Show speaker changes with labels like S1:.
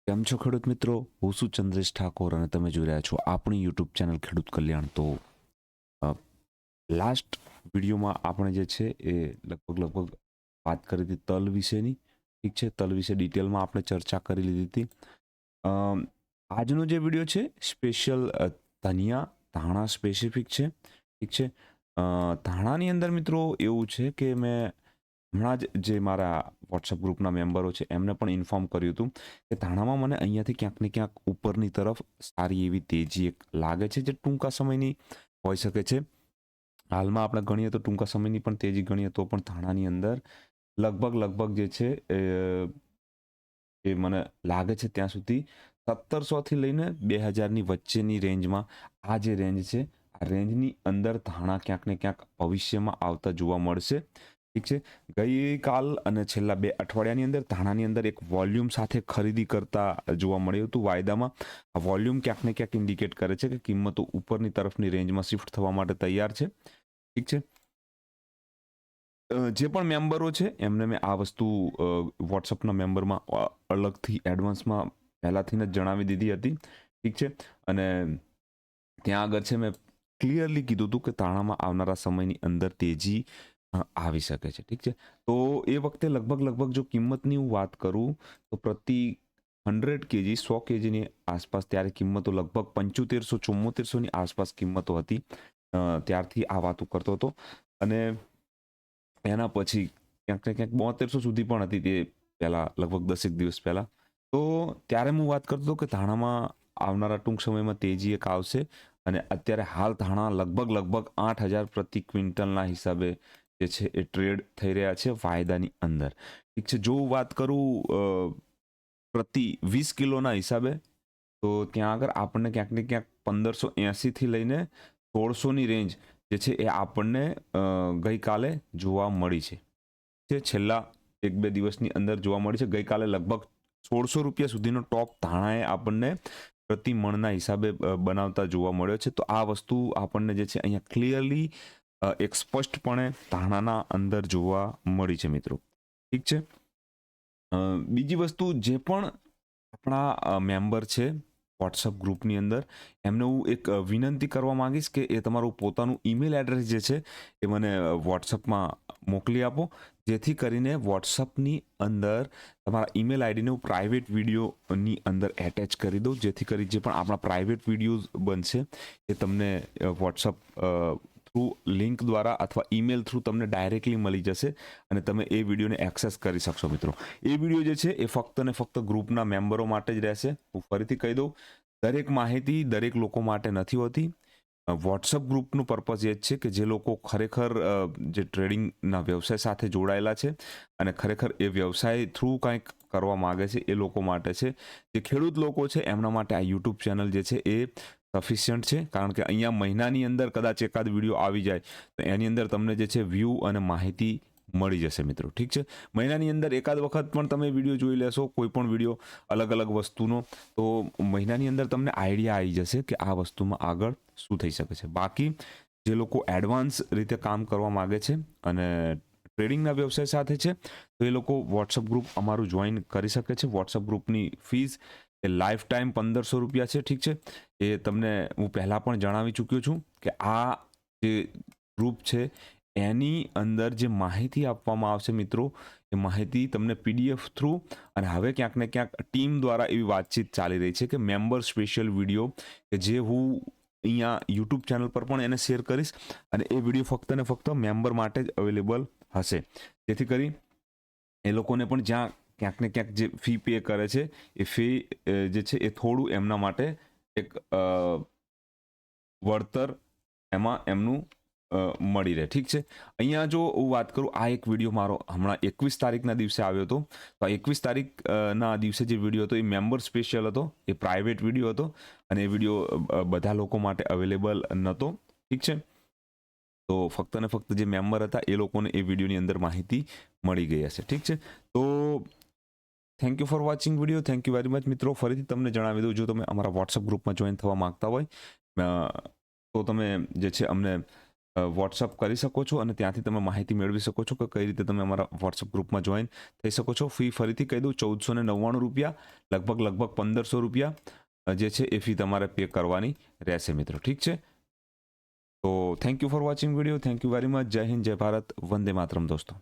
S1: કેમ છો ખેડૂત મિત્રો? હું છું ચંદ્રેશ ઠાકોર અને તમે જોઈ રહ્યા છો આપણી યુટ્યુબ ચેનલ ખેડૂત કલ્યાણ. તો લાસ્ટ વિડીયોમાં આપણે જે છે એ લગભગ વાત કરી હતી તલ વિશેની. ઠીક છે, તલ વિશે ડિટેલમાં આપણે ચર્ચા કરી લીધી હતી. આજનો જે વિડીયો છે સ્પેશિયલ ધનિયા ધાણા સ્પેસિફિક છે. ઠીક છે, ધાણાની અંદર મિત્રો એવું છે કે મેં હમણાં જ જે મારા વોટ્સઅપ ગ્રુપના મેમ્બરો છે એમને પણ ઇન્ફોર્મ કર્યું હતું કે ધાણામાં મને અહીંયાથી ક્યાંક ને ક્યાંક ઉપરની તરફ સારી એવી તેજી એક લાગે છે, જે ટૂંકા સમયની હોઈ શકે છે. હાલમાં આપણે ગણીએ તો ટૂંકા સમયની પણ તેજી ગણીએ તો પણ ધાણાની અંદર લગભગ જે છે એ મને લાગે છે ત્યાં સુધી 1700થી લઈને 2000ની વચ્ચેની રેન્જમાં આ જે રેન્જ છે, આ રેન્જની અંદર ધાણા ક્યાંક ને ક્યાંક ભવિષ્યમાં આવતા જોવા મળશે. ઠીક છે, ગઈકાલ અને છેલ્લા 2 અઠવાડિયાની અંદર ધાણાની અંદર એક વોલ્યુમ સાથે ખરીદી કરતા જોવા મળ્યું હતું વાયદામાં. આ વોલ્યુમ ક્યાંક ને ક્યાંક ઇન્ડિકેટ કરે છે કે કિંમતો ઉપરની તરફની રેન્જમાં શિફ્ટ થવા માટે તૈયાર છે. ઠીક છે, જે પણ મેમ્બરો છે એમને મેં આ વસ્તુ વોટ્સઅપના મેમ્બરમાં અલગથી એડવાન્સમાં પહેલાંથી જ જણાવી દીધી હતી. ઠીક છે, અને ત્યાં આગળ છે મેં ક્લિયરલી કીધું હતું કે ધાણામાં આવનારા સમયની અંદર તેજી આવી શકે છે. ઠીક છે, તો એ વખતે લગભગ જો કિંમતની હું વાત કરું તો પ્રતિ 100 કેજી 100 કેજીની આસપાસ ત્યારે કિંમતો લગભગ 7500-7400ની આસપાસ કિંમતો હતી. ત્યારથી આ વાતો કરતો હતો અને એના પછી ક્યાંક ને ક્યાંક 7200 સુધી પણ હતી તે પહેલાં, લગભગ 10 દિવસ પહેલાં. તો ત્યારે હું વાત કરતો હતો કે ધાણામાં આવનારા ટૂંક સમયમાં તેજી એક આવશે અને અત્યારે હાલ ધાણા લગભગ 8000 પ્રતિ ક્વિન્ટલના હિસાબે જે છે એ ટ્રેડ થઈ રહ્યા છે વાયદાની અંદર. ઠીક છે, જો વાત કરું પ્રતિ 20 કિલોના હિસાબે તો ત્યાં આગળ આપણને ક્યાંક ને ક્યાંક 1580થી લઈને 1600ની રેન્જ જે છે એ આપણને ગઈકાલે જોવા મળી છે. જે છેલ્લા 1-2 દિવસની અંદર જોવા મળી છે. ગઈકાલે લગભગ 1600 રૂપિયા સુધીનો ટોપ ધાણાએ આપણને પ્રતિ મણના હિસાબે બનાવતા જોવા મળ્યો છે. તો આ વસ્તુ આપણને જે છે અહીંયા ક્લિયરલી એક સ્પષ્ટપણે ધાણાના અંદર જોવા મળી છે મિત્રો. ઠીક છે, બીજી વસ્તુ જે પણ આપણા મેમ્બર છે વોટ્સઅપ ગ્રુપની અંદર એમને હું એક વિનંતી કરવા માંગીશ કે એ તમારું પોતાનું ઈમેલ એડ્રેસ જે છે એ મને વોટ્સઅપમાં મોકલી આપો, જેથી કરીને વોટ્સઅપની અંદર તમારા ઈમેલ આઈડીને હું પ્રાઇવેટ વિડીયોની અંદર એટેચ કરી દઉં, જેથી કરી જે પણ આપણા પ્રાઇવેટ વિડીયોઝ બનશે એ તમને વોટ્સઅપ થ્રુ લિંક દ્વારા અથવા ઈમેલ થ્રુ તમને ડાયરેક્ટલી મળી જશે અને તમે એ વિડીયોને એક્સેસ કરી શકશો મિત્રો. એ વિડીયો જે છે એ ફક્ત ને ફક્ત ગ્રુપના મેમ્બરો માટે જ રહેશે. હું ફરીથી કહી દઉં, દરેક માહિતી દરેક લોકો માટે નથી હોતી. વોટ્સઅપ ગ્રુપનું પર્પઝ એ જ છે કે જે લોકો ખરેખર જે ટ્રેડિંગના વ્યવસાય સાથે જોડાયેલા છે અને ખરેખર એ વ્યવસાય થ્રુ કંઈક કરવા માગે છે એ લોકો માટે છે. જે ખેડૂત લોકો છે એમના માટે આ યુટ્યુબ ચેનલ જે છે એ સફિશિયન્ટ છે, કારણ કે અહીંયા મહિનાની અંદર કદાચ એકાદ વિડીયો આવી જાય તો એની અંદર તમને જે છે વ્યૂ અને માહિતી મળી જશે મિત્રો. ઠીક છે, મહિનાની અંદર એકાદ વખત પણ તમે વિડીયો જોઈ લેશો, કોઈ પણ વિડીયો અલગ વસ્તુનો, તો મહિનાની અંદર તમને આઈડિયા આવી જશે કે આ વસ્તુમાં આગળ શું થઈ શકે છે. બાકી જે લોકો એડવાન્સ રીતે કામ કરવા માગે છે અને ટ્રેડિંગના વ્યવસાય સાથે છે તો એ લોકો વોટ્સઅપ ગ્રુપ અમારું જોઈન કરી શકે છે. વોટ્સઅપ ગ્રુપની ફીસ એ લાઈફ ટાઈમ 1500 રૂપિયા છે. ઠીક છે, એ તમને હું પહેલાં પણ જણાવી ચૂક્યો છું કે આ જે ગ્રુપ છે એની અંદર જે માહિતી આપવામાં આવશે મિત્રો, એ માહિતી તમને PDF થ્રુ અને હવે ક્યાંક ને ક્યાંક ટીમ દ્વારા એવી વાતચીત ચાલી રહી છે કે મેમ્બર સ્પેશિયલ વિડીયો કે જે હું અહીંયા યુટ્યુબ ચેનલ પર પણ એને શેર કરીશ અને એ વિડીયો ફક્ત ને ફક્ત મેમ્બર માટે જ અવેલેબલ હશે, જેથી કરી એ લોકોને પણ જ્યાં ક્યાંક ને ક્યાંક જે ફી પે કરે છે એ ફી જે છે એ થોડું એમના માટે એક વળતર એમાં એમનું મળી રહે. ઠીક છે, અહીંયા જો હું વાત કરું, આ એક વિડીયો મારો હમણાં 21 તારીખના દિવસે આવ્યો હતો. તો 21 તારીખના દિવસે જે વિડીયો હતો એ મેમ્બર સ્પેશિયલ હતો, એ પ્રાઇવેટ વિડીયો હતો અને એ વિડીયો બધા લોકો માટે અવેલેબલ નહોતો. ઠીક છે, તો ફક્ત ને ફક્ત જે મેમ્બર હતા એ લોકોને એ વિડીયોની અંદર માહિતી મળી ગઈ હશે. ઠીક છે, તો thank you for watching video. Thank you very much મિત્રો. ફરીથી તમને જણાવી દઉં, જો તમે અમારા વોટ્સઅપ ગ્રુપમાં જોઈન થવા માંગતા હોય તો તમે જે છે અમને વોટ્સઅપ કરી શકો છો અને ત્યાંથી તમે માહિતી મેળવી શકો છો કે કઈ રીતે તમે અમારા વોટ્સઅપ ગ્રુપમાં જોઈન થઈ શકો છો. ફી ફરીથી કહી દઉં, 1499 રૂપિયા, લગભગ 1500 રૂપિયા જે છે એ ફી તમારે પે કરવાની રહેશે મિત્રો. ઠીક છે, તો thank you for watching video. Thank you very much. જય હિન્દ, જય ભારત, વંદે માતરમ દોસ્તો.